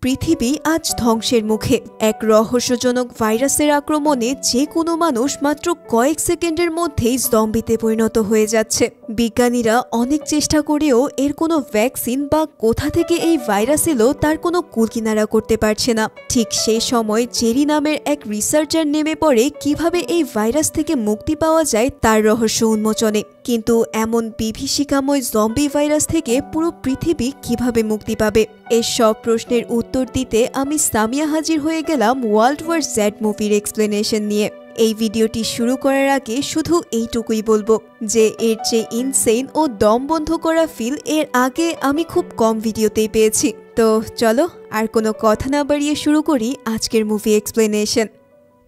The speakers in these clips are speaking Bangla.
পৃথিবী আজ ধ্বংসের মুখে। এক রহস্যজনক ভাইরাসের আক্রমণে যে কোনো মানুষ মাত্র কয়েক সেকেন্ডের মধ্যেই জম্বিতে পরিণত হয়ে যাচ্ছে। বিজ্ঞানীরা অনেক চেষ্টা করেও এর কোনো ভ্যাকসিন বা কোথা থেকে এই ভাইরাস এলো তার কোনো কুলকিনারা করতে পারছে না। ঠিক সেই সময় জেরি নামের এক রিসার্চার নেমে পড়ে কিভাবে এই ভাইরাস থেকে মুক্তি পাওয়া যায় তার রহস্য উন্মোচনে। কিন্তু এমন বিভীষিকাময় জম্বি ভাইরাস থেকে পুরো পৃথিবী কিভাবে মুক্তি পাবে, এর সব প্রশ্নের উত্তর দিতে আমি সামিয়া হাজির হয়ে গেলাম ওয়ার্ল্ড ওয়ার জেড মুভির এক্সপ্লেনেশন নিয়ে। এই ভিডিওটি শুরু করার আগে শুধু এইটুকুই বলবো যে এর চেয়ে ইনসেইন ও দম বন্ধ করা ফিল এর আগে আমি খুব কম ভিডিওতেই পেয়েছি। তো চলো আর কোনো কথা না বাড়িয়ে শুরু করি আজকের মুভি এক্সপ্লেনেশন।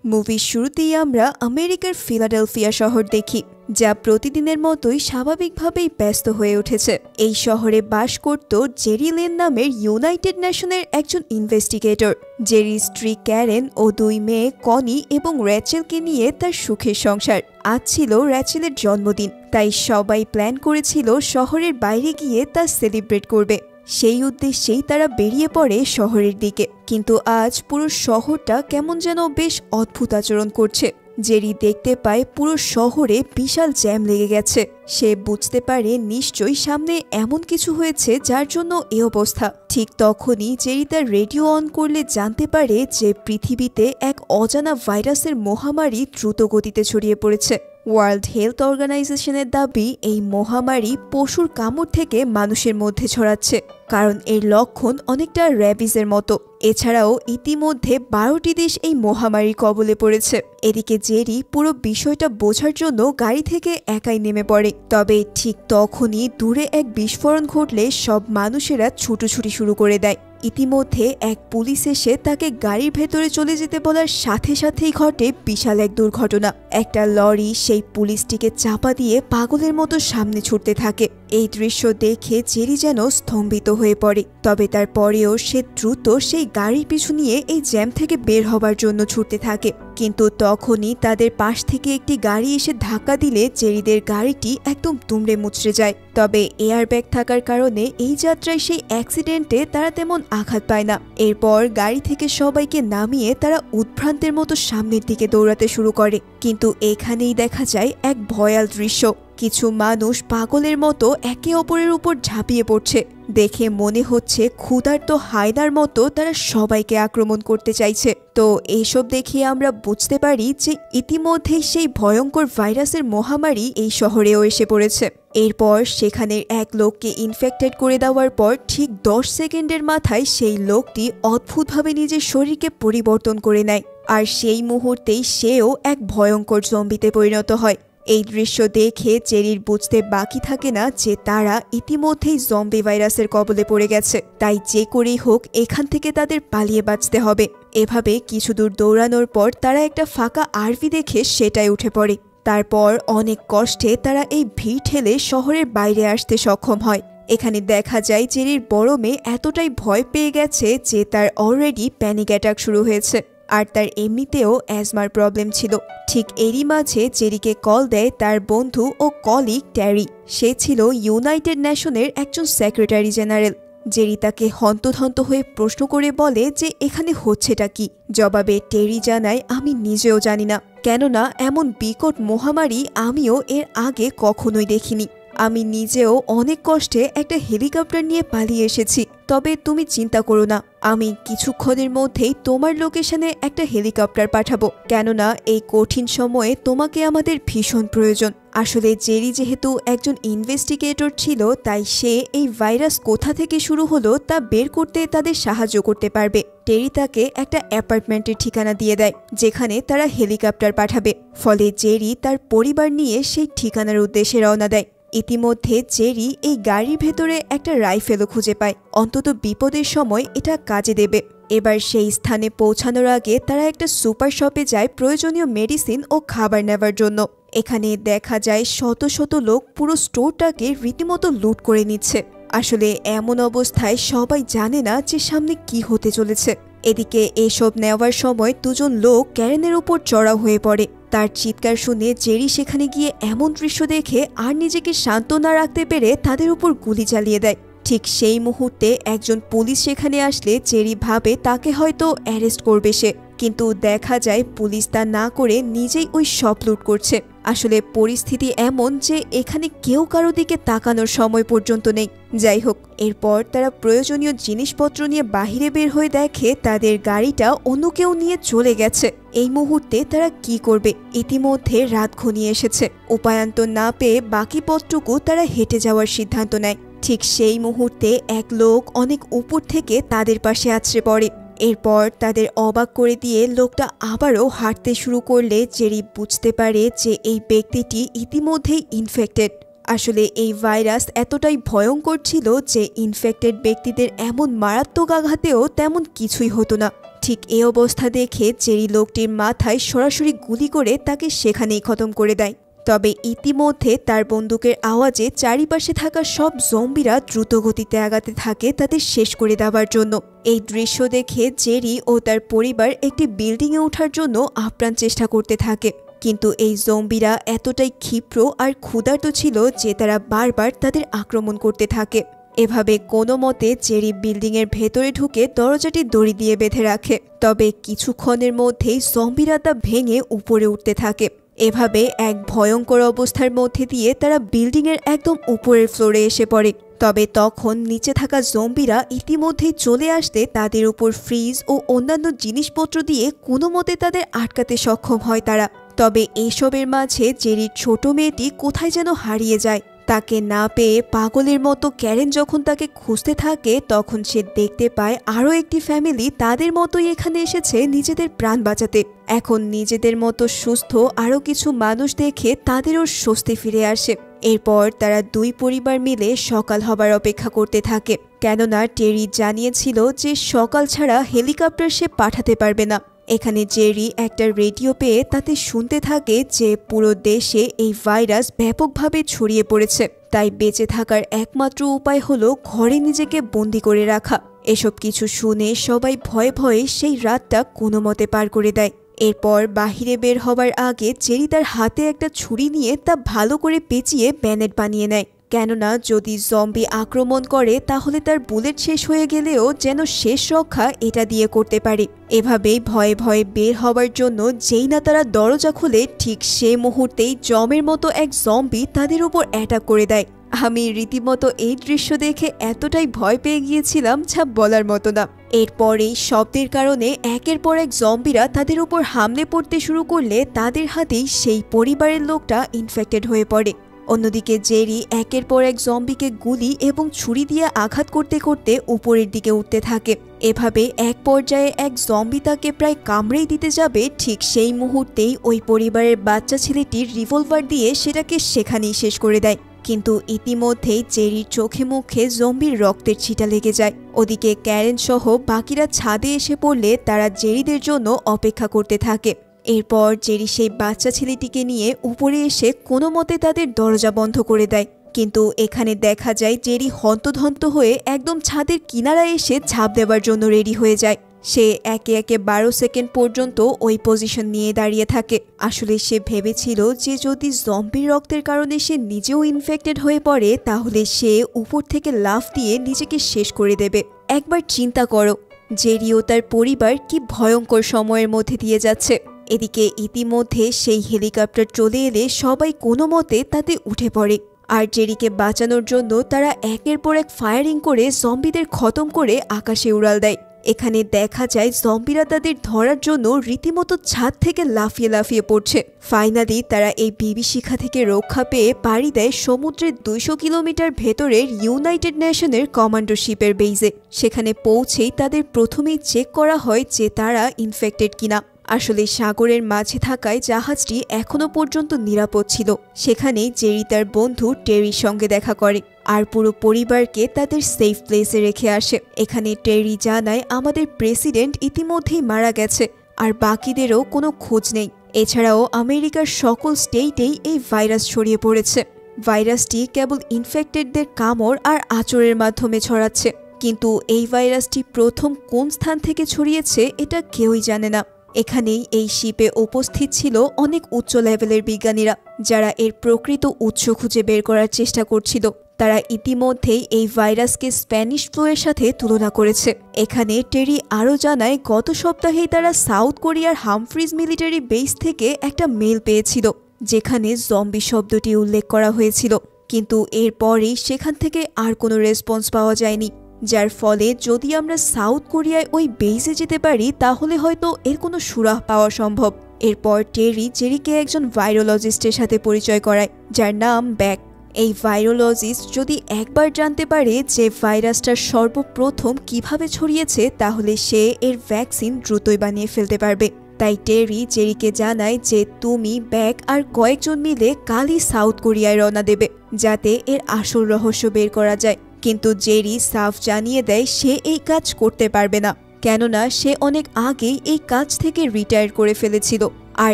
মুভির শুরুতেই আমরা আমেরিকার ফিলাডেলফিয়া শহর দেখি, যা প্রতিদিনের মতোই স্বাভাবিকভাবেই ব্যস্ত হয়ে উঠেছে। এই শহরে বাস করত জেরি লেন নামের ইউনাইটেড নেশনের একজন ইনভেস্টিগেটর। জেরির স্ত্রী ক্যারেন ও দুই মেয়ে কনি এবং র্যাচেলকে নিয়ে তার সুখের সংসার। আজ ছিল র্যাচেলের জন্মদিন, তাই সবাই প্ল্যান করেছিল শহরের বাইরে গিয়ে তা সেলিব্রেট করবে। সেই উদ্দেশ্যেই তারা বেরিয়ে পড়ে শহরের দিকে। কিন্তু আজ পুরো শহরটা কেমন যেন বেশ অদ্ভুত আচরণ করছে। জেরি দেখতে পায় পুরো শহরে বিশাল জ্যাম লেগে গেছে। সে বুঝতে পারে নিশ্চয়ই সামনে এমন কিছু হয়েছে যার জন্য এই অবস্থা। ঠিক তখনই জেরি তার রেডিও অন করলে জানতে পারে যে পৃথিবীতে এক অজানা ভাইরাসের মহামারী দ্রুত গতিতে ছড়িয়ে পড়েছে। ওয়ার্ল্ড হেলথ অর্গানাইজেশনের দাবি এই মহামারী পশুর কামড় থেকে মানুষের মধ্যে ছড়াচ্ছে, কারণ এর লক্ষণ অনেকটা র্যাবিজের মতো। এছাড়াও ইতিমধ্যে 12টি দেশ এই মহামারীর কবলে পড়েছে। এদিকে জেরি পুরো বিষয়টা বোঝার জন্য গাড়ি থেকে একাই নেমে পড়ে। তবে ঠিক তখনই দূরে এক বিস্ফোরণ ঘটলে সব মানুষেরা ছুটোছুটি শুরু করে দেয়। ইতিমধ্যে এক পুলিশ এসে তাকে গাড়ির ভেতরে চলে যেতে বলার সাথে সাথেই ঘটে বিশাল এক দুর্ঘটনা। একটা লরি সেই পুলিশটিকে চাপা দিয়ে পাগলের মতো সামনে ছুটতে থাকে। এই দৃশ্য দেখে জেরি যেন স্তম্ভিত হয়ে পড়ে। তবে তারপরেও সে দ্রুত সেই গাড়ির পিছু নিয়ে এই জ্যাম থেকে বের হবার জন্য ছুটতে থাকে। কিন্তু তখনই তাদের পাশ থেকে একটি গাড়ি এসে ধাক্কা দিলে জেরিদের গাড়িটি একদম দুমড়ে মুচড়ে যায়। তবে এয়ারব্যাগ থাকার কারণে এই যাত্রায় সেই অ্যাক্সিডেন্টে তারা তেমন আঘাত পায় না। এরপর গাড়ি থেকে সবাইকে নামিয়ে তারা উদ্ভ্রান্তের মতো সামনের দিকে দৌড়াতে শুরু করে। কিন্তু এখানেই দেখা যায় এক ভয়াল দৃশ্য। কিছু মানুষ পাগলের মতো একে অপরের উপর ঝাঁপিয়ে পড়ছে। দেখে মনে হচ্ছে ক্ষুধার্ত হায়নার মতো তারা সবাইকে আক্রমণ করতে চাইছে। তো এইসব দেখে আমরা বুঝতে পারি যে ইতিমধ্যেই সেই ভয়ঙ্কর ভাইরাসের মহামারী এই শহরেও এসে পড়েছে। এরপর সেখানের এক লোককে ইনফেক্টেড করে দেওয়ার পর ঠিক 10 সেকেন্ডের মাথায় সেই লোকটি অদ্ভুতভাবে নিজের শরীরকে পরিবর্তন করে নেয়, আর সেই মুহূর্তেই সেও এক ভয়ঙ্কর জম্বিতে পরিণত হয়। এই দৃশ্য দেখে জেরির বুঝতে বাকি থাকে না যে তারা ইতিমধ্যেই জম্বি ভাইরাসের কবলে পড়ে গেছে। তাই যে করেই হোক এখান থেকে তাদের পালিয়ে বাঁচতে হবে। এভাবে কিছু দূর দৌড়ানোর পর তারা একটা ফাঁকা আরভি দেখে সেটাই উঠে পড়ে। তারপর অনেক কষ্টে তারা এই ভিড় ঠেলে শহরের বাইরে আসতে সক্ষম হয়। এখানে দেখা যায় জেরির বড় মেয়ে এতটাই ভয় পেয়ে গেছে যে তার অলরেডি প্যানিক অ্যাটাক শুরু হয়েছে, আর তার এমনিতেও অ্যাজমার প্রবলেম ছিল। ঠিক এরই মাঝে জেরিকে কল দেয় তার বন্ধু ও কলিগ ট্যারি। সে ছিল ইউনাইটেড নেশনের একজন সেক্রেটারি জেনারেল। জেরি তাকে হন্তদন্ত হয়ে প্রশ্ন করে বলে যে এখানে হচ্ছেটা কি। জবাবে টেরি জানায়, আমি নিজেও জানি না, কেননা এমন বিকট মহামারী আমিও এর আগে কখনোই দেখিনি। আমি নিজেও অনেক কষ্টে একটা হেলিকপ্টার নিয়ে পালিয়ে এসেছি। তবে তুমি চিন্তা করো না, আমি কিছুক্ষণের মধ্যেই তোমার লোকেশনে একটা হেলিকপ্টার পাঠাবো, কেননা এই কঠিন সময়ে তোমাকে আমাদের ভীষণ প্রয়োজন। আসলে জেরি যেহেতু একজন ইনভেস্টিগেটর ছিল, তাই সে এই ভাইরাস কোথা থেকে শুরু হলো তা বের করতে তাদের সাহায্য করতে পারবে। টেরি তাকে একটা অ্যাপার্টমেন্টের ঠিকানা দিয়ে দেয় যেখানে তারা হেলিকপ্টার পাঠাবে। ফলে জেরি তার পরিবার নিয়ে সেই ঠিকানার উদ্দেশ্যে রওনা দেয়। ইতিমধ্যে জেরি এই গাড়ির ভেতরে একটা রাইফেলও খুঁজে পায়, অন্তত বিপদের সময় এটা কাজে দেবে। এবার সেই স্থানে পৌঁছানোর আগে তারা একটা সুপার শপে যায় প্রয়োজনীয় মেডিসিন ও খাবার নেবার জন্য। এখানে দেখা যায় শত শত লোক পুরো স্টোরটাকে রীতিমতো লুট করে নিচ্ছে। আসলে এমন অবস্থায় সবাই জানে না যে সামনে কি হতে চলেছে। এদিকে এসব নেওয়ার সময় দুজন লোক ক্যারেনের উপর চড়াও হয়ে পড়ে। তার চিৎকার শুনে জেরি সেখানে গিয়ে এমন দৃশ্য দেখে আর নিজেকে শান্ত না রাখতে পেরে তাদের উপর গুলি চালিয়ে দেয়। ঠিক সেই মুহূর্তে একজন পুলিশ সেখানে আসলে জেরি ভাবে তাকে হয়তো অ্যারেস্ট করবে সে, কিন্তু দেখা যায় পুলিশ তা না করে নিজেই ওই শপ লুট করছে। আসলে পরিস্থিতি এমন যে এখানে কেউ কারো দিকে তাকানোর সময় পর্যন্ত নেই। যাই হোক, এরপর তারা প্রয়োজনীয় জিনিসপত্র নিয়ে বাহিরে বের হয়ে দেখে তাদের গাড়িটা অন্য কেউ নিয়ে চলে গেছে। এই মুহূর্তে তারা কি করবে? ইতিমধ্যে রাত ঘনিয়ে এসেছে। উপায়ান্তর না পেয়ে বাকি পথটুকু তারা হেঁটে যাওয়ার সিদ্ধান্ত নেয়। ঠিক সেই মুহূর্তে এক লোক অনেক উপর থেকে তাদের পাশে আছড়ে পড়ে। এরপর তাদের অবাক করে দিয়ে লোকটা আবারও হাঁটতে শুরু করলে জেরি বুঝতে পারে যে এই ব্যক্তিটি ইতিমধ্যেই ইনফেক্টেড। আসলে এই ভাইরাস এতটাই ভয়ঙ্কর ছিল যে ইনফেক্টেড ব্যক্তিদের এমন মারাত্মক আঘাতেও তেমন কিছুই হতো না। ঠিক এই অবস্থা দেখে জেরি লোকটির মাথায় সরাসরি গুলি করে তাকে সেখানেই খতম করে দেয়। তবে ইতিমধ্যে তার বন্দুকের আওয়াজে চারিপাশে থাকা সব জম্বিরা দ্রুত গতিতে আগাতে থাকে তাদের শেষ করে দেওয়ার জন্য। এই দৃশ্য দেখে জেরি ও তার পরিবার একটি বিল্ডিংয়ে ওঠার জন্য আপ্রাণ চেষ্টা করতে থাকে, কিন্তু এই জম্বিরা এতটাই ক্ষিপ্র আর ক্ষুধার্ত ছিল যে তারা বারবার তাদের আক্রমণ করতে থাকে। এভাবে কোনো মতে জেরি বিল্ডিংয়ের ভেতরে ঢুকে দরজাটি দড়ি দিয়ে বেঁধে রাখে। তবে কিছুক্ষণের মধ্যেই জম্বিরা তা ভেঙে উপরে উঠতে থাকে। এভাবে এক ভয়ঙ্কর অবস্থার মধ্যে দিয়ে তারা বিল্ডিংয়ের একদম উপরের ফ্লোরে এসে পড়ে। তবে তখন নিচে থাকা জম্বিরা ইতিমধ্যেই চলে আসতে তাদের উপর ফ্রিজ ও অন্যান্য জিনিসপত্র দিয়ে কোনো মতে তাদের আটকাতে সক্ষম হয় তারা। তবে এসবের মাঝে জেরির ছোট মেয়েটি কোথায় যেন হারিয়ে যায়। তাকে না পেয়ে পাগলের মতো ক্যারেন যখন তাকে খুঁজতে থাকে তখন সে দেখতে পায় আরও একটি ফ্যামিলি তাদের মতোই এখানে এসেছে নিজেদের প্রাণ বাঁচাতে। এখন নিজেদের মতো সুস্থ আরও কিছু মানুষ দেখে তাদেরও স্বস্তি ফিরে আসে। এরপর তারা দুই পরিবার মিলে সকাল হবার অপেক্ষা করতে থাকে, কেননা টেরি জানিয়েছিল যে সকাল ছাড়া হেলিকপ্টার সে পাঠাতে পারবে না। এখানে জেরি একটা রেডিও পেয়ে তাতে শুনতে থাকে যে পুরো দেশে এই ভাইরাস ব্যাপকভাবে ছড়িয়ে পড়েছে, তাই বেঁচে থাকার একমাত্র উপায় হলো ঘরে নিজেকে বন্দি করে রাখা। এসব কিছু শুনে সবাই ভয়ে ভয়ে সেই রাতটা কোনো মতে পার করে দেয়। এরপর বাহিরে বের হবার আগে জেরি তার হাতে একটা ছুরি নিয়ে তা ভালো করে পেঁচিয়ে ব্যানেট বানিয়ে নেয়, কেননা যদি জম্বি আক্রমণ করে তাহলে তার বুলেট শেষ হয়ে গেলেও যেন শেষ রক্ষা এটা দিয়ে করতে পারে। এভাবেই ভয়ে ভয়ে বের হবার জন্য যেই না তারা দরজা খুলে ঠিক সে মুহূর্তেই জমের মতো এক জম্বি তাদের উপর অ্যাটাক করে দেয়। আমি রীতিমতো এই দৃশ্য দেখে এতটাই ভয় পেয়ে গিয়েছিলাম যা বলার মতো না। এরপরেই শব্দের কারণে একের পর এক জম্বিরা তাদের উপর হামলে পড়তে শুরু করলে তাদের হাতেই সেই পরিবারের লোকটা ইনফেক্টেড হয়ে পড়ে। অন্যদিকে জেরি একের পর এক জম্বিকে গুলি এবং ছুরি দিয়ে আঘাত করতে করতে উপরের দিকে উঠতে থাকে। এভাবে এক পর্যায়ে এক জম্বি তাকে প্রায় কামড়েই দিতে যাবে, ঠিক সেই মুহূর্তেই ওই পরিবারের বাচ্চা ছেলেটির রিভলভার দিয়ে সেটাকে সেখানেই শেষ করে দেয়। কিন্তু ইতিমধ্যেই জেরির চোখে মুখে জম্বির রক্তের ছিটা লেগে যায়। ওদিকে ক্যারেন সহ বাকিরা ছাদে এসে পড়লে তারা জেরিদের জন্য অপেক্ষা করতে থাকে। এরপর জেরি সেই বাচ্চা ছেলেটিকে নিয়ে উপরে এসে কোনো মতে তাদের দরজা বন্ধ করে দেয়, কিন্তু এখানে দেখা যায় জেরি হন্তদন্ত হয়ে একদম ছাদের কিনারায় এসে ঝাঁপ দেওয়ার জন্য রেডি হয়ে যায়। সে একে একে 12 সেকেন্ড পর্যন্ত ওই পজিশন নিয়ে দাঁড়িয়ে থাকে। আসলে সে ভেবেছিল যে যদি জম্বির রক্তের কারণে সে নিজেও ইনফেক্টেড হয়ে পড়ে তাহলে সে উপর থেকে লাফ দিয়ে নিজেকে শেষ করে দেবে। একবার চিন্তা করো, জেরি ও তার পরিবার কি ভয়ঙ্কর সময়ের মধ্যে দিয়ে যাচ্ছে। এদিকে ইতিমধ্যে সেই হেলিকপ্টার চলে এলে সবাই কোনো মতে তাতে উঠে পড়ে, আর জেরিকে বাঁচানোর জন্য তারা একের পর এক ফায়ারিং করে জম্বিদের খতম করে আকাশে উড়াল দেয়। এখানে দেখা যায় জম্বিরা তাদের ধরার জন্য রীতিমতো ছাদ থেকে লাফিয়ে লাফিয়ে পড়ছে। ফাইনালি তারা এই বিভীষিকা থেকে রক্ষা পেয়ে পাড়ি দেয় সমুদ্রের 200 কিলোমিটার ভেতরের ইউনাইটেড নেশনের কমান্ডো শিপের বেইজে। সেখানে পৌঁছেই তাদের প্রথমেই চেক করা হয় যে তারা ইনফেক্টেড কিনা। আসলে সাগরের মাঝে থাকায় জাহাজটি এখনো পর্যন্ত নিরাপদ ছিল। সেখানেই জেরি তার বন্ধু টেরির সঙ্গে দেখা করে আর পুরো পরিবারকে তাদের সেফ প্লেসে রেখে আসে। এখানে টেরি জানায় আমাদের প্রেসিডেন্ট ইতিমধ্যেই মারা গেছে আর বাকিদেরও কোনো খোঁজ নেই। এছাড়াও আমেরিকার সকল স্টেটেই এই ভাইরাস ছড়িয়ে পড়েছে। ভাইরাসটি কেবল ইনফেক্টেডদের কামড় আর আঁচড়ের মাধ্যমে ছড়াচ্ছে, কিন্তু এই ভাইরাসটি প্রথম কোন স্থান থেকে ছড়িয়েছে এটা কেউই জানে না। এখানেই এই শিপে উপস্থিত ছিল অনেক উচ্চ লেভেলের বিজ্ঞানীরা যারা এর প্রকৃত উৎস খুঁজে বের করার চেষ্টা করছিল। তারা ইতিমধ্যেই এই ভাইরাসকে স্প্যানিশ ফ্লু এর সাথে তুলনা করেছে। এখানে টেরি আরও জানায় গত সপ্তাহেই তারা সাউথ কোরিয়ার হামফ্রিজ মিলিটারি বেস থেকে একটা মেল পেয়েছিল যেখানে জম্বি শব্দটি উল্লেখ করা হয়েছিল, কিন্তু এরপরেই সেখান থেকে আর কোনো রেসপন্স পাওয়া যায়নি, যার ফলে যদি আমরা সাউথ কোরিয়ায় ওই বেসে যেতে পারি তাহলে হয়তো এর কোনো সুরাহ পাওয়া সম্ভব। এরপর টেরি জেরিকে একজন ভাইরোলজিস্টের সাথে পরিচয় করায় যার নাম ব্যাক। এই ভাইরোলজিস্ট যদি একবার জানতে পারে যে ভাইরাসটা সর্বপ্রথম কিভাবে ছড়িয়েছে তাহলে সে এর ভ্যাকসিন দ্রুতই বানিয়ে ফেলতে পারবে। তাই টেরি জেরিকে জানায় যে তুমি ব্যাক আর কয়েকজন মিলে কালই সাউথ কোরিয়ায় রওনা দেবে যাতে এর আসল রহস্য বের করা যায়। কিন্তু জেরি সাফ জানিয়ে দেয় সে এই কাজ করতে পারবে না, কেননা সে অনেক আগেই এই কাজ থেকে রিটায়ার করে ফেলেছিল আর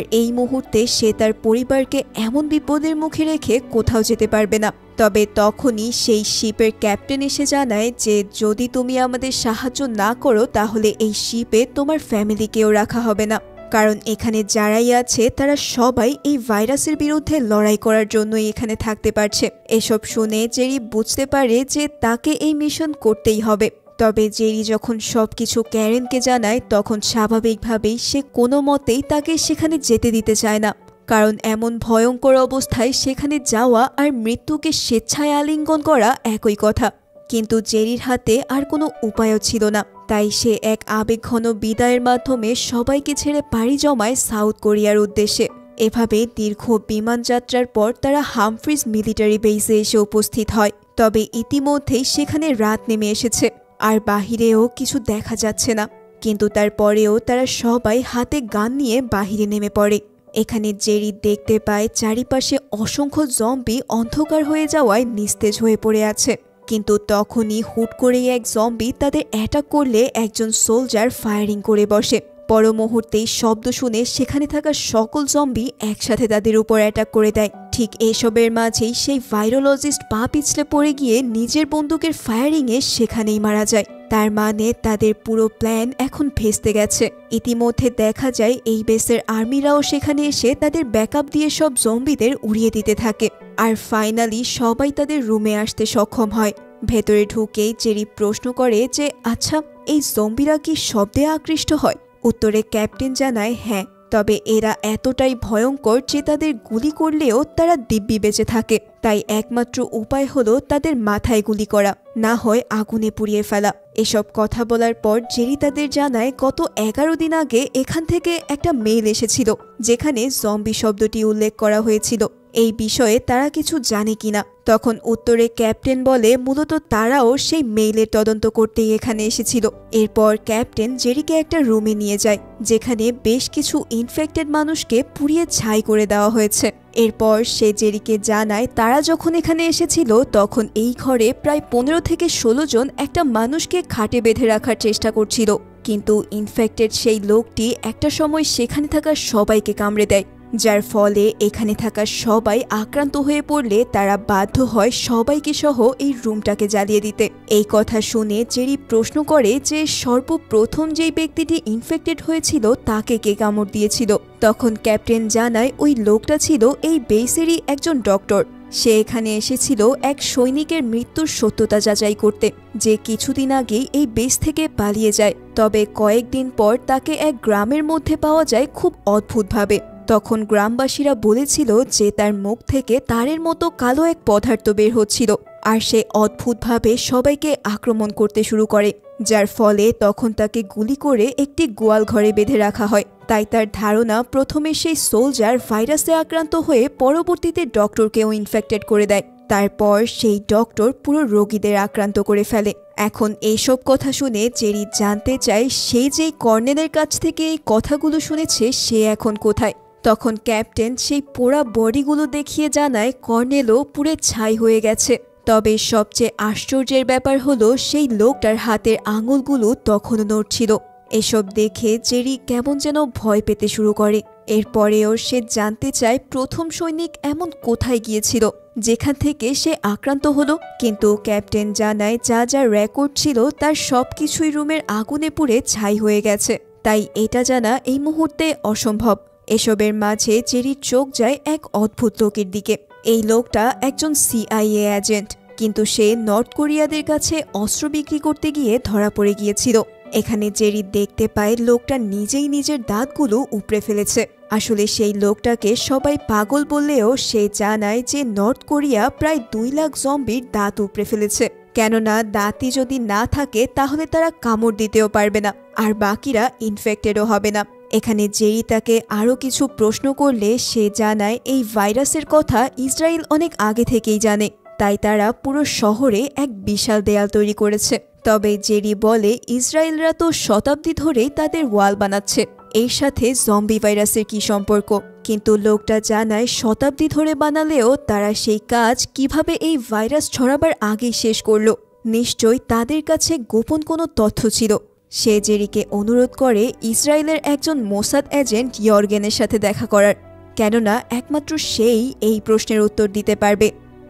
এই মুহূর্তে সে তার পরিবারকে এমন বিপদের মুখে রেখে কোথাও যেতে পারবে না। তবে তখনই সেই শিপের ক্যাপ্টেন এসে জানায় যে যদি তুমি আমাদের সাহায্য না করো তাহলে এই শিপে তোমার ফ্যামিলিকেও রাখা হবে না, কারণ এখানে যারাই আছে তারা সবাই এই ভাইরাসের বিরুদ্ধে লড়াই করার জন্যই এখানে থাকতে পারছে। এসব শুনে জেরি বুঝতে পারে যে তাকে এই মিশন করতেই হবে। তবে জেরি যখন সবকিছু ক্যারেনকে জানায় তখন স্বাভাবিকভাবেই সে কোনো মতেই তাকে সেখানে যেতে দিতে চায় না, কারণ এমন ভয়ঙ্কর অবস্থায় সেখানে যাওয়া আর মৃত্যুকে স্বেচ্ছায় আলিঙ্গন করা একই কথা। কিন্তু জেরির হাতে আর কোনো উপায়ও ছিল না, তাই সে এক আবেগঘন বিদায়ের মাধ্যমে সবাইকে ছেড়ে পাড়ি জমায় সাউথ কোরিয়ার উদ্দেশ্যে। এভাবে দীর্ঘ বিমান যাত্রার পর তারা হামফ্রিজ মিলিটারি বেসে এসে উপস্থিত হয়। তবে ইতিমধ্যেই সেখানে রাত নেমে এসেছে আর বাহিরেও কিছু দেখা যাচ্ছে না, কিন্তু তারপরেও তারা সবাই হাতে গান নিয়ে বাহিরে নেমে পড়ে। এখানে জেরি দেখতে পায় চারিপাশে অসংখ্য জম্বি অন্ধকার হয়ে যাওয়ায় নিস্তেজ হয়ে পড়ে আছে, কিন্তু তখনই হুট করেই এক জম্বি তাদের অ্যাটাক করলে একজন সোলজার ফায়ারিং করে বসে। পর মুহূর্তেই শব্দ শুনে সেখানে থাকা সকল জম্বি একসাথে তাদের উপর অ্যাটাক করে দেয়। ঠিক এসবের মাঝেই সেই ভাইরোলজিস্ট পা পিছলে পড়ে গিয়ে নিজের বন্দুকের ফায়ারিংয়ে সেখানেই মারা যায়। তার মানে তাদের পুরো প্ল্যান এখন ভেস্তে গেছে। ইতিমধ্যে দেখা যায় এই বেসের আর্মিরাও সেখানে এসে তাদের ব্যাকআপ দিয়ে সব জম্বিদের উড়িয়ে দিতে থাকে আর ফাইনালি সবাই তাদের রুমে আসতে সক্ষম হয়। ভেতরে ঢুকেই জেরি প্রশ্ন করে যে আচ্ছা এই জম্বিরা কি শব্দে আকৃষ্ট হয়? উত্তরে ক্যাপ্টেন জানায় হ্যাঁ, তবে এরা এতটাই ভয়ঙ্কর যে তাদের গুলি করলেও তারা দিব্যি বেঁচে থাকে, তাই একমাত্র উপায় হলো তাদের মাথায় গুলি করা, না হয় আগুনে পুড়িয়ে ফেলা। এসব কথা বলার পর জেরি তাদের জানায় গত 11 দিন আগে এখান থেকে একটা মেইল এসেছিল যেখানে জম্বি শব্দটি উল্লেখ করা হয়েছিল, এই বিষয়ে তারা কিছু জানে কিনা। তখন উত্তরে ক্যাপ্টেন বলে মূলত তারাও সেই মেইলের তদন্ত করতেই এখানে এসেছিল। এরপর ক্যাপ্টেন জেরিকে একটা রুমে নিয়ে যায় যেখানে বেশ কিছু ইনফেক্টেড মানুষকে পুড়িয়ে ছাই করে দেওয়া হয়েছে। এরপর সে জেরিকে জানায় তারা যখন এখানে এসেছিল তখন এই ঘরে প্রায় 15 থেকে 16 জন একটা মানুষকে খাটে বেঁধে রাখার চেষ্টা করছিল, কিন্তু ইনফেক্টেড সেই লোকটি একটা সময় সেখানে থাকা সবাইকে কামড়ে দেয়, যার ফলে এখানে থাকা সবাই আক্রান্ত হয়ে পড়লে তারা বাধ্য হয় সবাইকে সহ এই রুমটাকে জ্বালিয়ে দিতে। এই কথা শুনে জেরি প্রশ্ন করে যে সর্বপ্রথম যেই ব্যক্তিটি ইনফেক্টেড হয়েছিল তাকে কে কামড় দিয়েছিল। তখন ক্যাপ্টেন জানায় ওই লোকটা ছিল এই বেসেরই একজন ডক্টর। সে এখানে এসেছিল এক সৈনিকের মৃত্যুর সত্যতা যাচাই করতে, যে কিছুদিন আগেই এই বেস থেকে পালিয়ে যায়। তবে কয়েকদিন পর তাকে এক গ্রামের মধ্যে পাওয়া যায় খুব অদ্ভুতভাবে। তখন গ্রামবাসীরা বলেছিল যে তার মুখ থেকে তারের মতো কালো এক পদার্থ বের হচ্ছিল আর সে অদ্ভুতভাবে সবাইকে আক্রমণ করতে শুরু করে, যার ফলে তখন তাকে গুলি করে একটি গোয়াল ঘরে বেঁধে রাখা হয়। তাই তার ধারণা প্রথমে সেই সোলজার ভাইরাসে আক্রান্ত হয়ে পরবর্তীতে ডক্টরকেও ইনফেক্টেড করে দেয়, তারপর সেই ডক্টর পুরো রোগীদের আক্রান্ত করে ফেলে। এখন এইসব কথা শুনে জেরি জানতে চায় সে যেই কর্নেলের কাছ থেকে এই কথাগুলো শুনেছে সে এখন কোথায়। তখন ক্যাপ্টেন সেই পোড়া বডিগুলো দেখিয়ে জানায় কর্নেলও পুড়ে ছাই হয়ে গেছে। তবে সবচেয়ে আশ্চর্যের ব্যাপার হলো সেই লোকটার হাতের আঙুলগুলো তখনও নড়ছিল। এসব দেখে জেরি কেমন যেন ভয় পেতে শুরু করে। এরপরেও সে জানতে চায় প্রথম সৈনিক এমন কোথায় গিয়েছিল যেখান থেকে সে আক্রান্ত হলো, কিন্তু ক্যাপ্টেন জানায় যা যা রেকর্ড ছিল তার সবকিছুই রুমের আগুনে পুড়ে ছাই হয়ে গেছে, তাই এটা জানা এই মুহূর্তে অসম্ভব। এসবের মাঝে জেরির চোখ যায় এক অদ্ভুত লোকের দিকে। এই লোকটা একজন CIA এজেন্ট। কিন্তু সে নর্থ কোরিয়াদের কাছে অস্ত্র বিক্রি করতে গিয়ে ধরা পড়ে গিয়েছিল। এখানে জেরি দেখতে পায় লোকটা নিজেই নিজের দাঁতগুলো উপড়ে ফেলেছে। আসলে সেই লোকটাকে সবাই পাগল বললেও সে জানায় যে নর্থ কোরিয়া প্রায় 2 লাখ জম্বির দাঁত উপড়ে ফেলেছে, কেননা দাঁতই যদি না থাকে তাহলে তারা কামড় দিতেও পারবে না, আর বাকিরা ইনফেক্টেডও হবে না। এখানে জেরি তাকে আরও কিছু প্রশ্ন করলে সে জানায় এই ভাইরাসের কথা ইসরায়েল অনেক আগে থেকেই জানে, তাই তারা পুরো শহরে এক বিশাল দেয়াল তৈরি করেছে। তবে জেরি বলে ইসরায়েলরা তো শতাব্দী ধরেই তাদের ওয়াল বানাচ্ছে, এর সাথে জম্বি ভাইরাসের কি সম্পর্ক? কিন্তু লোকটা জানায় শতাব্দী ধরে বানালেও তারা সেই কাজ কিভাবে এই ভাইরাস ছড়াবার আগেই শেষ করলো। নিশ্চয়ই তাদের কাছে গোপন কোনো তথ্য ছিল। সে জেরিকে অনুরোধ করে ইসরায়েলের একজন মোসাদ এজেন্ট ইয়র্গেনের সাথে দেখা করার, কেননা একমাত্র সেই এই প্রশ্নের উত্তর দিতে পারবে।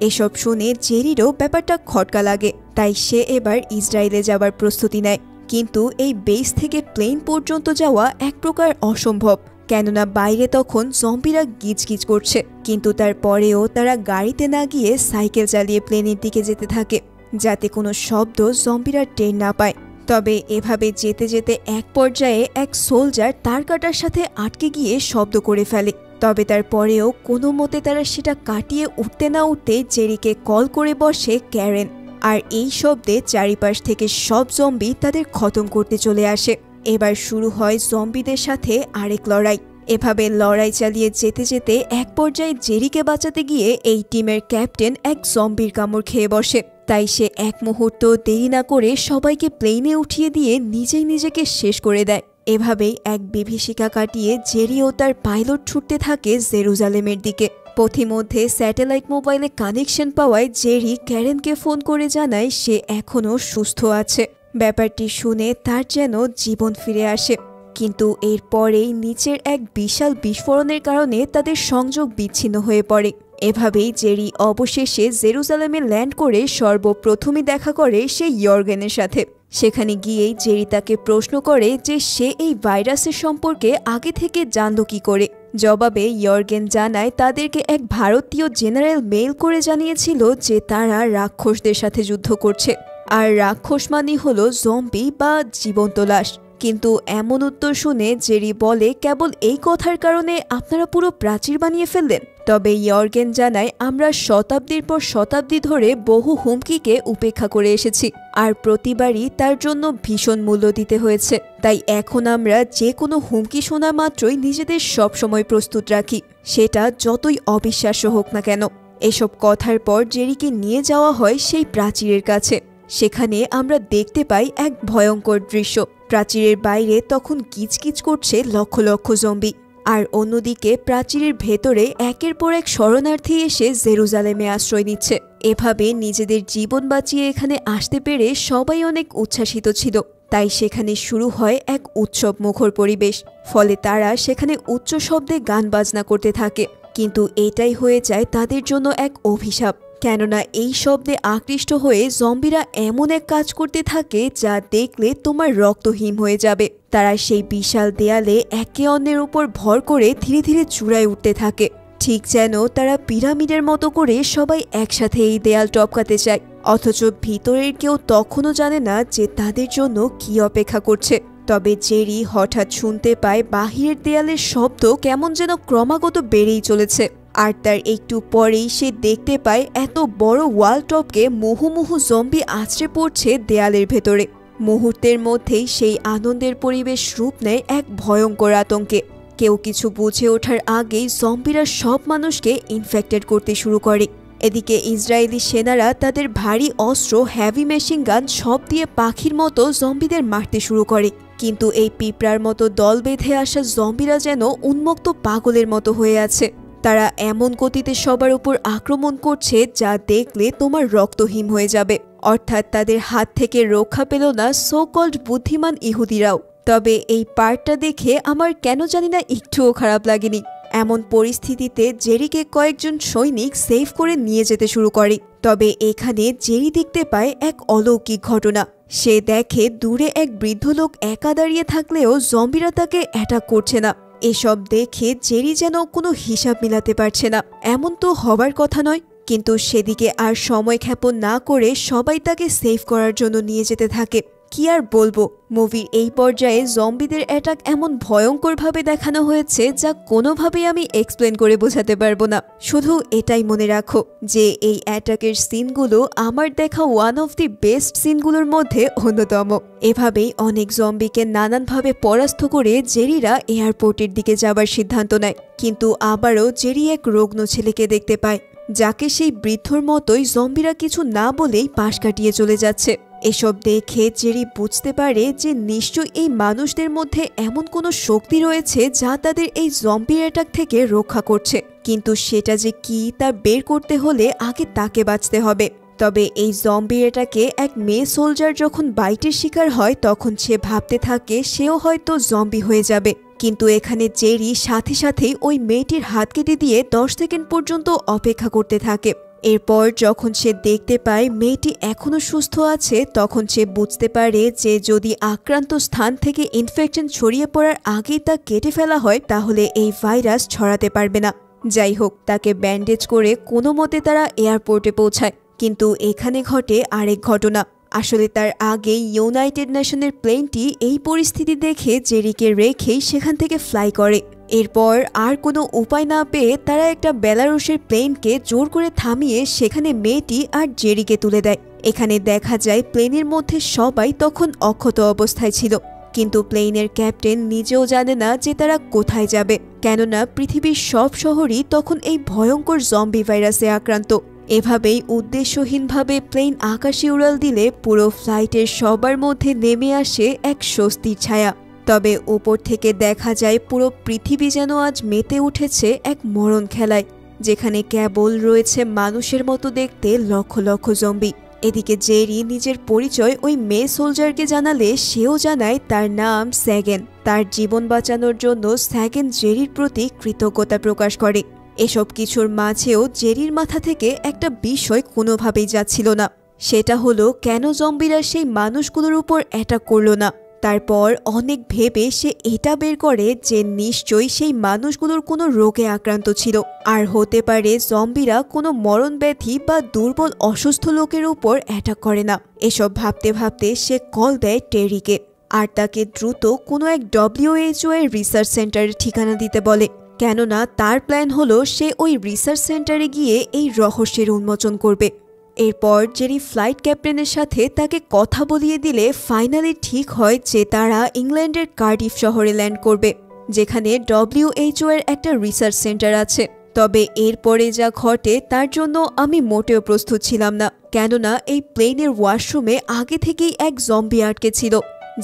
এসব শুনে জেরিরও ব্যাপারটা খটকা লাগে, তাই সে এবার ইসরায়েলে যাবার প্রস্তুতি নেয়। কিন্তু এই বেস থেকে প্লেন পর্যন্ত যাওয়া এক প্রকার অসম্ভব, কেননা বাইরে তখন জম্বিরা গিজগিজ করছে। কিন্তু তারপরেও তারা গাড়িতে না গিয়ে সাইকেল চালিয়ে প্লেনের দিকে যেতে থাকে, যাতে কোনো শব্দ জম্বিরা টের না পায়। তবে এভাবে যেতে যেতে এক পর্যায়ে এক সোলজার তার কাটার সাথে আটকে গিয়ে শব্দ করে ফেলে। তবে তারপরেও কোনো মতে তারা সেটা কাটিয়ে উঠতে না উঠতে জেরিকে কল করে বসে ক্যারেন, আর এই শব্দে চারিপাশ থেকে সব জম্বি তাদের খতম করতে চলে আসে। এবার শুরু হয় জম্বিদের সাথে আরেক লড়াই। এভাবে লড়াই চালিয়ে যেতে যেতে এক পর্যায়ে জেরিকে বাঁচাতে গিয়ে এই টিমের ক্যাপ্টেন এক জম্বির কামড় খেয়ে বসে। তাই সে এক মুহূর্ত দেরি না করে সবাইকে প্লেনে উঠিয়ে দিয়ে নিজেই নিজেকে শেষ করে দেয়। এভাবেই এক বিভীষিকা কাটিয়ে জেরি ও তার পাইলট ছুটতে থাকে জেরুজালেমের দিকে। পথিমধ্যে স্যাটেলাইট মোবাইলে কানেকশন পাওয়ায় জেরি ক্যারেনকে ফোন করে জানায় সে এখনও সুস্থ আছে। ব্যাপারটি শুনে তার যেন জীবন ফিরে আসে। কিন্তু এরপরেই নিচের এক বিশাল বিস্ফোরণের কারণে তাদের সংযোগ বিচ্ছিন্ন হয়ে পড়ে। এভাবেই জেরি অবশেষে জেরুজালেমে ল্যান্ড করে সর্বপ্রথমে দেখা করে সে ইয়র্গেনের সাথে। সেখানে গিয়েই জেরি তাকে প্রশ্ন করে যে সে এই ভাইরাসের সম্পর্কে আগে থেকে জানল কি করে। জবাবে ইয়র্গেন জানায় তাদেরকে এক ভারতীয় জেনারেল মেইল করে জানিয়েছিল যে তারা রাক্ষসদের সাথে যুদ্ধ করছে, আর রাক্ষস মানে হলো জম্বি বা জীবন্ত লাশ। কিন্তু এমন উত্তর শুনে জেরি বলে কেবল এই কথার কারণে আপনারা পুরো প্রাচীর বানিয়ে ফেললেন? তবে ইয়র্গেন জানায় আমরা শতাব্দীর পর শতাব্দী ধরে বহু হুমকিকে উপেক্ষা করে এসেছি, আর প্রতিবারই তার জন্য ভীষণ মূল্য দিতে হয়েছে। তাই এখন আমরা যে কোনো হুমকি শোনা মাত্রই নিজেদের সবসময় প্রস্তুত রাখি, সেটা যতই অবিশ্বাস্য হোক না কেন। এসব কথার পর জেরিকে নিয়ে যাওয়া হয় সেই প্রাচীরের কাছে। সেখানে আমরা দেখতে পাই এক ভয়ঙ্কর দৃশ্য। প্রাচীরের বাইরে তখন কিচকিচ করছে লক্ষ লক্ষ জম্বি, আর অন্যদিকে প্রাচীরের ভেতরে একের পর এক শরণার্থী এসে জেরুজালেমে আশ্রয় নিচ্ছে। এভাবে নিজেদের জীবন বাঁচিয়ে এখানে আসতে পেরে সবাই অনেক উচ্ছ্বাসিত ছিল। তাই সেখানে শুরু হয় এক উৎসব মুখর পরিবেশ। ফলে তারা সেখানে উচ্চ শব্দে গান বাজনা করতে থাকে। কিন্তু এটাই হয়ে যায় তাদের জন্য এক অভিশাপ, কেননা এই শব্দে আকৃষ্ট হয়ে জম্বিরা এমন এক কাজ করতে থাকে যা দেখলে তোমার রক্ত হিম হয়ে যাবে। তারা সেই বিশাল দেয়ালে একে অন্যের উপর ভর করে ধীরে ধীরে চূড়ায় উঠতে থাকে, ঠিক যেন তারা পিরামিডের মতো করে সবাই একসাথে এই দেয়াল টপকাতে চায়। অথচ ভিতরের কেউ তখনও জানে না যে তাদের জন্য কি অপেক্ষা করছে। তবে জেরি হঠাৎ শুনতে পায় বাহিরের দেয়ালের শব্দ কেমন যেন ক্রমাগত বেড়েই চলেছে, আর তার একটু পরেই সে দেখতে পায় এত বড় ওয়াল টপকে মুহুমুহু জম্বি আছড়ে পড়ছে দেয়ালের ভেতরে। মুহূর্তের মধ্যেই সেই আনন্দের পরিবেশ রূপ নেয় এক ভয়ঙ্কর আতঙ্কে। কেউ কিছু বুঝে ওঠার আগেই জম্বিরা সব মানুষকে ইনফেক্টেড করতে শুরু করে। এদিকে ইসরায়েলি সেনারা তাদের ভারী অস্ত্র, হেভি মেশিন গান সব দিয়ে পাখির মতো জম্বিদের মারতে শুরু করে। কিন্তু এই পিঁপড়ার মতো দল বেঁধে আসা জম্বিরা যেন উন্মত্ত পাগলের মতো হয়ে আছে। তারা এমন গতিতে সবার উপর আক্রমণ করছে যা দেখলে তোমার রক্ত হিম হয়ে যাবে। অর্থাৎ তাদের হাত থেকে রক্ষা পেল না সো কল্ড বুদ্ধিমান ইহুদিরাও। তবে এই পার্টটা দেখে আমার কেন জানি না একটুও খারাপ লাগেনি। এমন পরিস্থিতিতে জেরিকে কয়েকজন সৈনিক সেভ করে নিয়ে যেতে শুরু করে। তবে এখানে জেরি দেখতে পায় এক অলৌকিক ঘটনা। সে দেখে দূরে এক বৃদ্ধ লোক একা দাঁড়িয়ে থাকলেও জম্বিরা তাকে অ্যাটাক করছে না। এসব দেখে জেরি যেন কোনো হিসাব মিলাতে পারছে না। এমন তো হবার কথা নয়। কিন্তু সেদিকে আর সময় ক্ষেপণ না করে সবাই তাকে সেভ করার জন্য নিয়ে যেতে থাকে। কি আর বলবো, মুভির এই পর্যায়ে জম্বিদের অ্যাটাক এমন ভয়ঙ্করভাবে দেখানো হয়েছে যা কোনোভাবেই আমি এক্সপ্লেন করে বোঝাতে পারবো না। শুধু এটাই মনে রাখো যে এই অ্যাটাকের সিনগুলো আমার দেখা ওয়ান অফ দি বেস্ট সিনগুলোর মধ্যে অন্যতম। এভাবেই অনেক জম্বিকে নানানভাবে পরাস্ত করে জেরিরা এয়ারপোর্টের দিকে যাবার সিদ্ধান্ত নেয়। কিন্তু আবারও জেরি এক রুগ্ন ছেলেকে দেখতে পায়, যাকে সেই বৃদ্ধর মতোই জম্বিরা কিছু না বলেই পাশ কাটিয়ে চলে যাচ্ছে। এসব দেখে জেরি বুঝতে পারে যে নিশ্চয়ই এই মানুষদের মধ্যে এমন কোনো শক্তি রয়েছে যা তাদের এই জম্বি অ্যাটাক থেকে রক্ষা করছে, কিন্তু সেটা যে কি তা বের করতে হলে আগে তাকে বাঁচতে হবে। তবে এই জম্বি অ্যাটাকে এক মেয়ে সোলজার যখন বাইটের শিকার হয় তখন সে ভাবতে থাকে সেও হয়তো জম্বি হয়ে যাবে, কিন্তু এখানে জেরি সাথে সাথেই ওই মেয়েটির হাত কেটে দিয়ে 10 সেকেন্ড পর্যন্ত অপেক্ষা করতে থাকে। এরপর যখন সে দেখতে পায় মেয়েটি এখনো সুস্থ আছে তখন সে বুঝতে পারে যে যদি আক্রান্ত স্থান থেকে ইনফেকশন ছড়িয়ে পড়ার আগেই তা কেটে ফেলা হয় তাহলে এই ভাইরাস ছড়াতে পারবে না। যাই হোক, তাকে ব্যান্ডেজ করে কোনো মতে তারা এয়ারপোর্টে পৌঁছায়। কিন্তু এখানে ঘটে আরেক ঘটনা। আসলে তার আগেই ইউনাইটেড নেশনের প্লেনটি এই পরিস্থিতি দেখে জেরিকে রেখেই সেখান থেকে ফ্লাই করে। এরপর আর কোনো উপায় না পেয়ে তারা একটা বেলারুশের প্লেনকে জোর করে থামিয়ে সেখানে মেয়েটি আর জেরিকে তুলে দেয়। এখানে দেখা যায় প্লেনের মধ্যে সবাই তখন অক্ষত অবস্থায় ছিল, কিন্তু প্লেনের ক্যাপ্টেন নিজেও জানে না যে তারা কোথায় যাবে, কেননা পৃথিবীর সব শহরই তখন এই ভয়ঙ্কর জম্বি ভাইরাসে আক্রান্ত। এভাবেই উদ্দেশ্যহীনভাবে প্লেন আকাশে উড়াল দিলে পুরো ফ্লাইটের সবার মধ্যে নেমে আসে এক স্বস্তির ছায়া। তবে উপর থেকে দেখা যায় পুরো পৃথিবী যেন আজ মেতে উঠেছে এক মরণ খেলায়, যেখানে কেবল রয়েছে মানুষের মতো দেখতে লক্ষ লক্ষ জম্বি। এদিকে জেরি নিজের পরিচয় ওই মেয়ে সোলজারকে জানালে সেও জানায় তার নাম স্যাগেন। তার জীবন বাঁচানোর জন্য স্যাগেন জেরির প্রতি কৃতজ্ঞতা প্রকাশ করে। এসব কিছুর মাঝেও জেরির মাথা থেকে একটা বিষয় কোনোভাবেই যাচ্ছিল না, সেটা হলো কেন জম্বিরা সেই মানুষগুলোর উপর অ্যাটাক করল না। তারপর অনেক ভেবে সে এটা বের করে যে নিশ্চয়ই সেই মানুষগুলোর কোনো রোগে আক্রান্ত ছিল, আর হতে পারে জম্বিরা কোনো মরণ ব্যাধি বা দুর্বল অসুস্থ লোকের উপর অ্যাটাক করে না। এসব ভাবতে ভাবতে সে কল দেয় টেরিকে, আর তাকে দ্রুত কোনো এক WHO এর রিসার্চ সেন্টারের ঠিকানা দিতে বলে, কেননা তার প্ল্যান হলো সে ওই রিসার্চ সেন্টারে গিয়ে এই রহস্যের উন্মোচন করবে। এরপর জেরি ফ্লাইট ক্যাপ্টেনের সাথে তাকে কথা বলিয়ে দিলে ফাইনালি ঠিক হয় যে তারা ইংল্যান্ডের কার্ডিফ শহরে ল্যান্ড করবে, যেখানে WHO এর একটা রিসার্চ সেন্টার আছে। তবে এরপরে যা ঘটে তার জন্য আমি মোটেও প্রস্তুত ছিলাম না, কেননা এই প্লেনের ওয়াশরুমে আগে থেকেই এক জম্বি আটকে ছিল,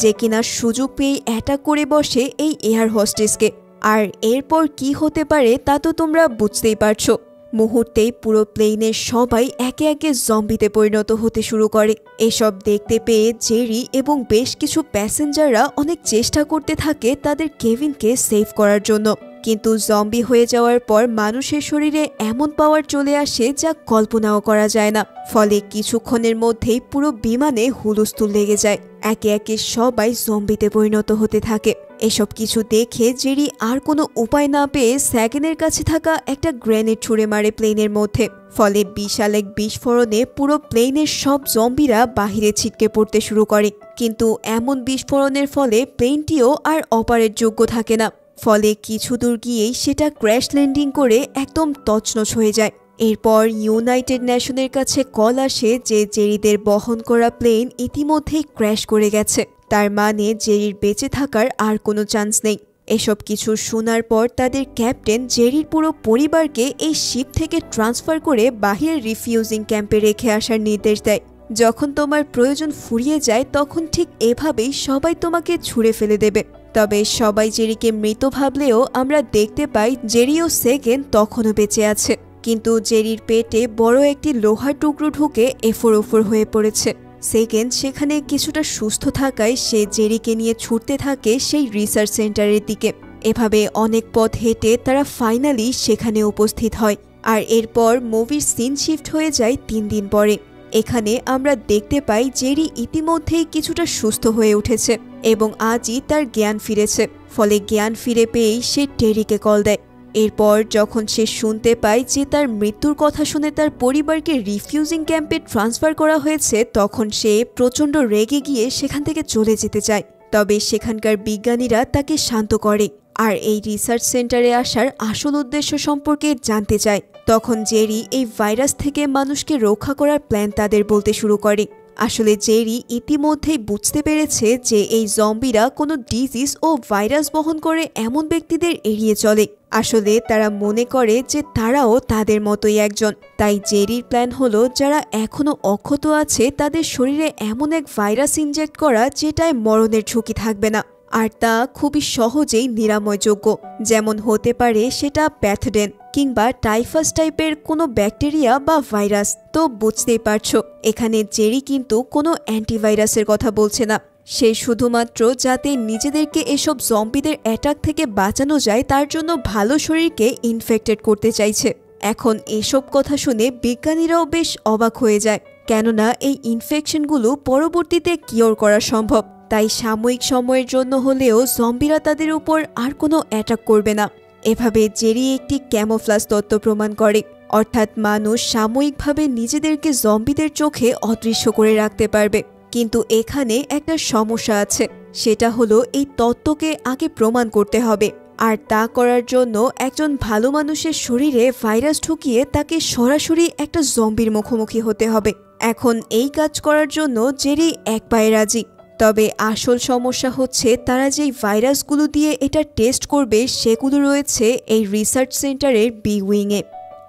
যে কিনা সুযোগ পেয়ে অ্যাটাক করে বসে এই এয়ার হোস্টেসকে। আর এরপর কি হতে পারে তা তো তোমরা বুঝতেই পারছো। মুহূর্তেই পুরো প্লেনের সবাই একে একে জম্বিতে পরিণত হতে শুরু করে। এসব দেখতে পেয়ে জেরি এবং বেশ কিছু প্যাসেঞ্জাররা অনেক চেষ্টা করতে থাকে তাদের কেবিনকে সেভ করার জন্য, কিন্তু জম্বি হয়ে যাওয়ার পর মানুষের শরীরে এমন পাওয়ার চলে আসে যা কল্পনাও করা যায় না। ফলে কিছুক্ষণের মধ্যেই পুরো বিমানে হুলস্থুল লেগে যায়, একে একে সবাই জম্বিতে পরিণত হতে থাকে। এসব কিছু দেখে জেরি আর কোনো উপায় না পেয়ে স্যাগেনের কাছে থাকা একটা গ্রেনেড ছুঁড়ে মারে প্লেনের মধ্যে। ফলে বিশাল এক বিস্ফোরণে পুরো প্লেনের সব জম্বিরা বাহিরে ছিটকে পড়তে শুরু করে, কিন্তু এমন বিস্ফোরণের ফলে প্লেনটিও আর অপারেট যোগ্য থাকে না। ফলে কিছু দূর গিয়েই সেটা ক্র্যাশ ল্যান্ডিং করে একদম তছনছ হয়ে যায়। এরপর ইউনাইটেড নেশনের কাছে কল আসে যে জেরিদের বহন করা প্লেন ইতিমধ্যেই ক্র্যাশ করে গেছে, তার মানে জেরির বেঁচে থাকার আর কোনো চান্স নেই। এসব কিছু শোনার পর তাদের ক্যাপ্টেন জেরির পুরো পরিবারকে এই শিপ থেকে ট্রান্সফার করে বাহিরের রিফিউজিং ক্যাম্পে রেখে আসার নির্দেশ দেয়। যখন তোমার প্রয়োজন ফুরিয়ে যায় তখন ঠিক এভাবেই সবাই তোমাকে ছুঁড়ে ফেলে দেবে। তবে সবাই জেরিকে মৃত ভাবলেও আমরা দেখতে পাই জেরি ও সেগেন তখনও বেঁচে আছে, কিন্তু জেরির পেটে বড় একটি লোহার টুকরো ঢুকে এফোর ওফর হয়ে পড়েছে। সেগেন সেখানে কিছুটা সুস্থ থাকায় সে জেরিকে নিয়ে ছুটতে থাকে সেই রিসার্চ সেন্টারের দিকে। এভাবে অনেক পথ হেঁটে তারা ফাইনালি সেখানে উপস্থিত হয়। আর এরপর মুভির সিন শিফট হয়ে যায় 3 দিন পরে। এখানে আমরা দেখতে পাই জেরি ইতিমধ্যেই কিছুটা সুস্থ হয়ে উঠেছে এবং আজই তার জ্ঞান ফিরেছে। ফলে জ্ঞান ফিরে পেয়েই সে টেরিকে কল দেয়। এরপর যখন সে শুনতে পায় যে তার মৃত্যুর কথা শুনে তার পরিবারকে রিফিউজিং ক্যাম্পে ট্রান্সফার করা হয়েছে, তখন সে প্রচণ্ড রেগে গিয়ে সেখান থেকে চলে যেতে চায়। তবে সেখানকার বিজ্ঞানীরা তাকে শান্ত করে আর এই রিসার্চ সেন্টারে আসার আসল উদ্দেশ্য সম্পর্কে জানতে চায়। তখন জেরি এই ভাইরাস থেকে মানুষকে রক্ষা করার প্ল্যান তাদের বলতে শুরু করে। আসলে জেরি ইতিমধ্যেই বুঝতে পেরেছে যে এই জম্বিরা কোনো ডিজিজ ও ভাইরাস বহন করে এমন ব্যক্তিদের এড়িয়ে চলে। আসলে তারা মনে করে যে তারাও তাদের মতোই একজন। তাই জেরির প্ল্যান হলো যারা এখনো অক্ষত আছে তাদের শরীরে এমন এক ভাইরাস ইনজেক্ট করা যেটায় মরণের ঝুঁকি থাকবে না, আর তা খুবই সহজেই নিরাময়যোগ্য। যেমন হতে পারে সেটা প্যাথোডেন কিংবা টাইফাস টাইপের কোনো ব্যাকটেরিয়া বা ভাইরাস। তো বুঝতেই পারছো এখানে জেরি কিন্তু কোনো অ্যান্টিভাইরাসের কথা বলছে না। সে শুধুমাত্র যাতে নিজেদেরকে এসব জম্বিদের অ্যাটাক থেকে বাঁচানো যায় তার জন্য ভালো শরীরকে ইনফেক্টেড করতে চাইছে। এখন এসব কথা শুনে বিজ্ঞানীরাও বেশ অবাক হয়ে যায়, কেননা এই ইনফেকশনগুলো পরবর্তীতে কিওর করা সম্ভব। তাই সাময়িক সময়ের জন্য হলেও জম্বিরা তাদের উপর আর কোনো অ্যাটাক করবে না। এভাবে জেরি একটি ক্যামোফ্লাজ তত্ত্ব প্রমাণ করে, অর্থাৎ মানুষ সাময়িকভাবে নিজেদেরকে জম্বিদের চোখে অদৃশ্য করে রাখতে পারবে। কিন্তু এখানে একটা সমস্যা আছে, সেটা হলো এই তত্ত্বকে আগে প্রমাণ করতে হবে। আর তা করার জন্য একজন ভালো মানুষের শরীরে ভাইরাস ঢুকিয়ে তাকে সরাসরি একটা জম্বির মুখোমুখি হতে হবে। এখন এই কাজ করার জন্য জেরি এক পায়ে রাজি। তবে আসল সমস্যা হচ্ছে তারা যেই ভাইরাসগুলো দিয়ে এটা টেস্ট করবে সেগুলো রয়েছে এই রিসার্চ সেন্টারের বি উইংয়ে।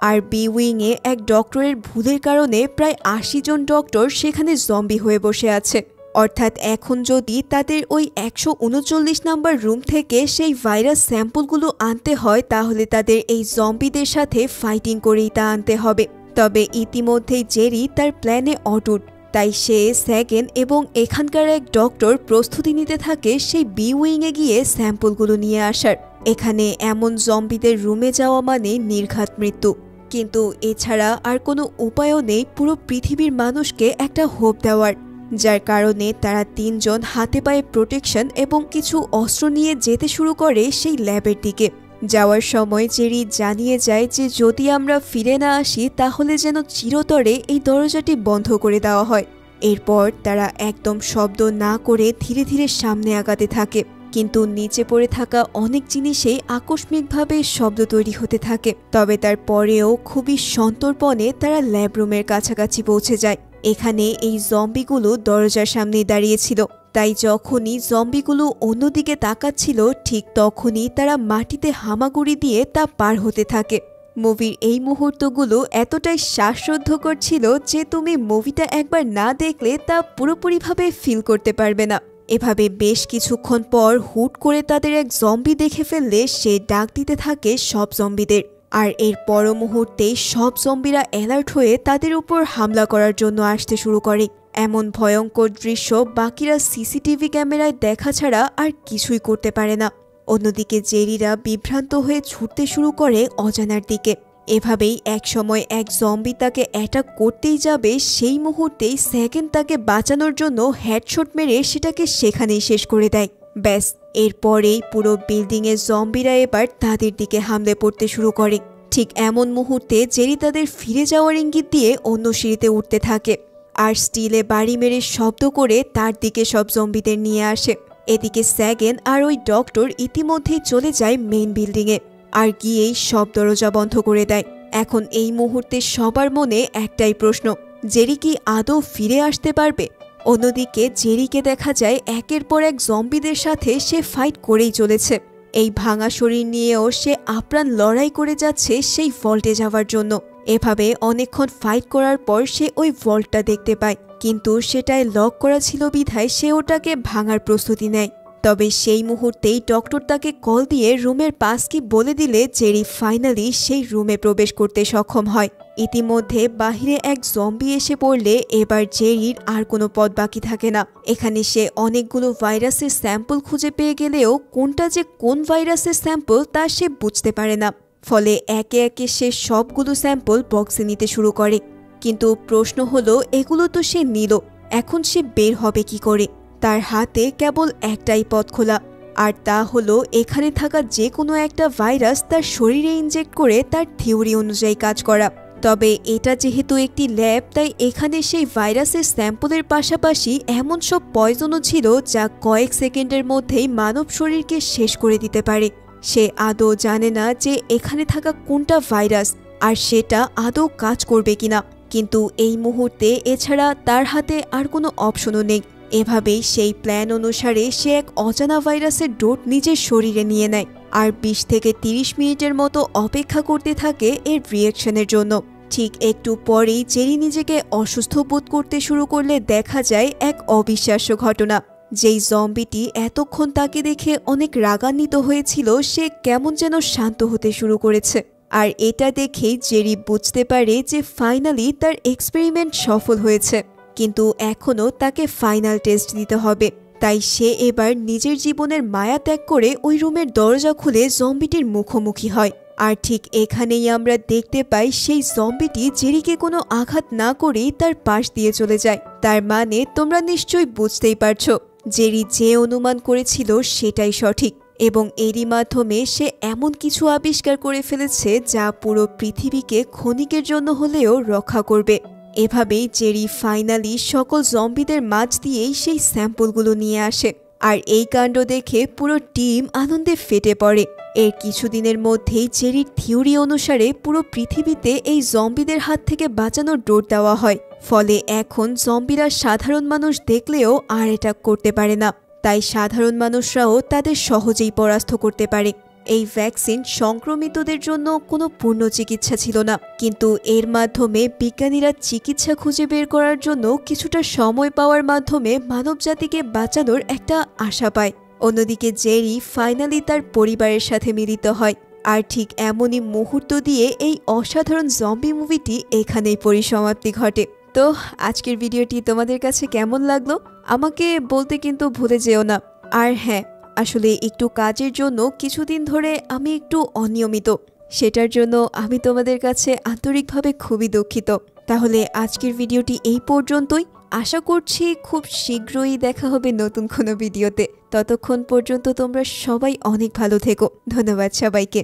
আর বি উইংয়ে এক ডক্টরের ভুলের কারণে প্রায় ৮০ জন ডক্টর সেখানে জম্বি হয়ে বসে আছে। অর্থাৎ এখন যদি তাদের ওই ১৩৯ নাম্বার রুম থেকে সেই ভাইরাস স্যাম্পলগুলো আনতে হয় তাহলে তাদের এই জম্বিদের সাথে ফাইটিং করেই তা আনতে হবে। তবে ইতিমধ্যেই জেরি তার প্ল্যানে অটুট। তাই সে স্যাগেন এবং এখানকার এক ডক্টর প্রস্তুতি নিতে থাকে সেই বি উইংয়ে গিয়ে স্যাম্পলগুলো নিয়ে আসার। এখানে এমন জম্বিদের রুমে যাওয়া মানে নির্ঘাত মৃত্যু। কিন্তু এছাড়া আর কোনো উপায়ও নেই পুরো পৃথিবীর মানুষকে একটা হোপ দেওয়ার, যার কারণে তারা ৩ জন হাতে পায়ে প্রোটেকশন এবং কিছু অস্ত্র নিয়ে যেতে শুরু করে সেই ল্যাবের দিকে। যাওয়ার সময় জেরি জানিয়ে যায় যে যদি আমরা ফিরে না আসি তাহলে যেন চিরতরে এই দরজাটি বন্ধ করে দেওয়া হয়। এরপর তারা একদম শব্দ না করে ধীরে ধীরে সামনে আগাতে থাকে, কিন্তু নিচে পড়ে থাকা অনেক জিনিসেই আকস্মিকভাবে শব্দ তৈরি হতে থাকে। তবে তার পরেও খুবই সন্তর্পণে তারা ল্যাবরুমের কাছাকাছি পৌঁছে যায়। এখানে এই জম্বিগুলো দরজার সামনেই দাঁড়িয়েছিল, তাই যখনই জম্বিগুলো অন্যদিকে তাকাচ্ছিল ঠিক তখনই তারা মাটিতে হামাগুড়ি দিয়ে তা পার হতে থাকে। মুভির এই মুহূর্তগুলো এতটাই শ্বাসরুদ্ধকর ছিল যে তুমি মুভিটা একবার না দেখলে তা পুরোপুরিভাবে ফিল করতে পারবে না। এভাবে বেশ কিছুক্ষণ পর হুট করে তাদের এক জম্বি দেখে ফেললে সে ডাক দিতে থাকে সব জম্বিদের। আর এর পর মুহূর্তেই সব জম্বিরা অ্যালার্ট হয়ে তাদের উপর হামলা করার জন্য আসতে শুরু করে। এমন ভয়ঙ্কর দৃশ্য বাকিরা সিসিটিভি ক্যামেরায় দেখা ছাড়া আর কিছুই করতে পারে না। অন্যদিকে জেরিরা বিভ্রান্ত হয়ে ছুটতে শুরু করে অজানার দিকে। এভাবেই একসময় এক জম্বি তাকে অ্যাটাক করতেই যাবে, সেই মুহূর্তেই সেকেন্ড তাকে বাঁচানোর জন্য হেডশট মেরে সেটাকে সেখানেই শেষ করে দেয়। ব্যাস, এরপরেই পুরো বিল্ডিংয়ের জম্বিরা এবার তাদের দিকে হামলে পড়তে শুরু করে। ঠিক এমন মুহূর্তে জেরি তাদের ফিরে যাওয়ার ইঙ্গিত দিয়ে অন্য সিঁড়িতে উঠতে থাকে আর স্টিলে বাড়ি মেরে শব্দ করে তার দিকে সব জম্বিদের নিয়ে আসে। এদিকে স্যাগেন আর ওই ডক্টর ইতিমধ্যেই চলে যায় মেইন বিল্ডিংয়ে আর গিয়েই সব দরজা বন্ধ করে দেয়। এখন এই মুহূর্তে সবার মনে একটাই প্রশ্ন, জেরি কি আদৌ ফিরে আসতে পারবে? অন্যদিকে জেরিকে দেখা যায় একের পর এক জম্বিদের সাথে সে ফাইট করেই চলেছে। এই ভাঙা শরীর নিয়েও সে আপ্রাণ লড়াই করে যাচ্ছে সেই ভল্টে যাওয়ার জন্য। এভাবে অনেকক্ষণ ফাইট করার পর সে ওই ভল্টটা দেখতে পায়, কিন্তু সেটায় লক করা ছিল বিধায় সে ওটাকে ভাঙার প্রস্তুতি নেয়। তবে সেই মুহূর্তেই ডক্টর তাকে কল দিয়ে রুমের পাসকি বলে দিলে জেরি ফাইনালি সেই রুমে প্রবেশ করতে সক্ষম হয়। ইতিমধ্যে বাহিরে এক জম্বি এসে পড়লে এবার জেরির আর কোনো পথ বাকি থাকে না। এখানে সে অনেকগুলো ভাইরাসের স্যাম্পল খুঁজে পেয়ে গেলেও কোনটা যে কোন ভাইরাসের স্যাম্পল তা সে বুঝতে পারে না। ফলে একে একে সে সবগুলো স্যাম্পল বক্সে নিতে শুরু করে। কিন্তু প্রশ্ন হলো এগুলো তো সে নিল, এখন সে বের হবে কি করে? তার হাতে কেবল একটাই পথ খোলা, আর তা হলো এখানে থাকা যে কোনো একটা ভাইরাস তার শরীরে ইনজেক্ট করে তার থিওরি অনুযায়ী কাজ করা। তবে এটা যেহেতু একটি ল্যাব, তাই এখানে সেই ভাইরাসের স্যাম্পলের পাশাপাশি এমন সব পয়জনও ছিল যা কয়েক সেকেন্ডের মধ্যেই মানব শরীরকে শেষ করে দিতে পারে। সে আদৌ জানে না যে এখানে থাকা কোনটা ভাইরাস আর সেটা আদৌ কাজ করবে কিনা, কিন্তু এই মুহূর্তে এছাড়া তার হাতে আর কোনো অপশনও নেই। এভাবেই সেই প্ল্যান অনুসারে সে এক অজানা ভাইরাসের ডোজ নিজের শরীরে নিয়ে নেয় আর ২০ থেকে ৩০ মিনিটের মতো অপেক্ষা করতে থাকে এর রিয়াকশনের জন্য। ঠিক একটু পরেই জেরি নিজেকে অসুস্থ বোধ করতে শুরু করলে দেখা যায় এক অবিশ্বাস্য ঘটনা। যেই জম্বিটি এতক্ষণ তাকে দেখে অনেক রাগান্বিত হয়েছিল, সে কেমন যেন শান্ত হতে শুরু করেছে। আর এটা দেখেই জেরি বুঝতে পারে যে ফাইনালি তার এক্সপেরিমেন্ট সফল হয়েছে, কিন্তু এখনও তাকে ফাইনাল টেস্ট দিতে হবে। তাই সে এবার নিজের জীবনের মায়া ত্যাগ করে ওই রুমের দরজা খুলে জম্বিটির মুখোমুখি হয়। আর ঠিক এখানেই আমরা দেখতে পাই সেই জম্বিটি জেরিকে কোনো আঘাত না করেই তার পাশ দিয়ে চলে যায়। তার মানে তোমরা নিশ্চয়ই বুঝতেই পারছো, জেরি যে অনুমান করেছিল সেটাই সঠিক, এবং এরই মাধ্যমে সে এমন কিছু আবিষ্কার করে ফেলেছে যা পুরো পৃথিবীকে ক্ষণিকের জন্য হলেও রক্ষা করবে। এভাবেই জেরি ফাইনালি সকল জম্বিদের মাঝ দিয়েই সেই স্যাম্পলগুলো নিয়ে আসে। আর এই কাণ্ড দেখে পুরো টিম আনন্দে ফেটে পড়ে। এর কিছুদিনের মধ্যেই জেরির থিওরি অনুসারে পুরো পৃথিবীতে এই জম্বিদের হাত থেকে বাঁচানোর ডোজ দেওয়া হয়। ফলে এখন জম্বিরা সাধারণ মানুষ দেখলেও আর অ্যাটাক করতে পারে না, তাই সাধারণ মানুষরাও তাদের সহজেই পরাস্ত করতে পারে। এই ভ্যাকসিন সংক্রমিতদের জন্য কোনো পূর্ণ চিকিৎসা ছিল না, কিন্তু এর মাধ্যমে বিজ্ঞানীরা চিকিৎসা খুঁজে বের করার জন্য কিছুটা সময় পাওয়ার মাধ্যমে মানবজাতিকে বাঁচানোর একটা আশা পায়। অন্যদিকে জেরি ফাইনালি তার পরিবারের সাথে মিলিত হয়। আর ঠিক এমনই মুহূর্ত দিয়ে এই অসাধারণ জম্বি মুভিটি এখানেই পরিসমাপ্তি ঘটে। তো আজকের ভিডিওটি তোমাদের কাছে কেমন লাগলো আমাকে বলতে কিন্তু ভুলে যেও না। আর হ্যাঁ, আসলে একটু কাজের জন্য কিছুদিন ধরে আমি একটু অনিয়মিত, সেটার জন্য আমি তোমাদের কাছে আন্তরিকভাবে খুবই দুঃখিত। তাহলে আজকের ভিডিওটি এই পর্যন্তই। আশা করছি খুব শীঘ্রই দেখা হবে নতুন কোনো ভিডিওতে। ততক্ষণ পর্যন্ত তোমরা সবাই অনেক ভালো থেকো। ধন্যবাদ সবাইকে।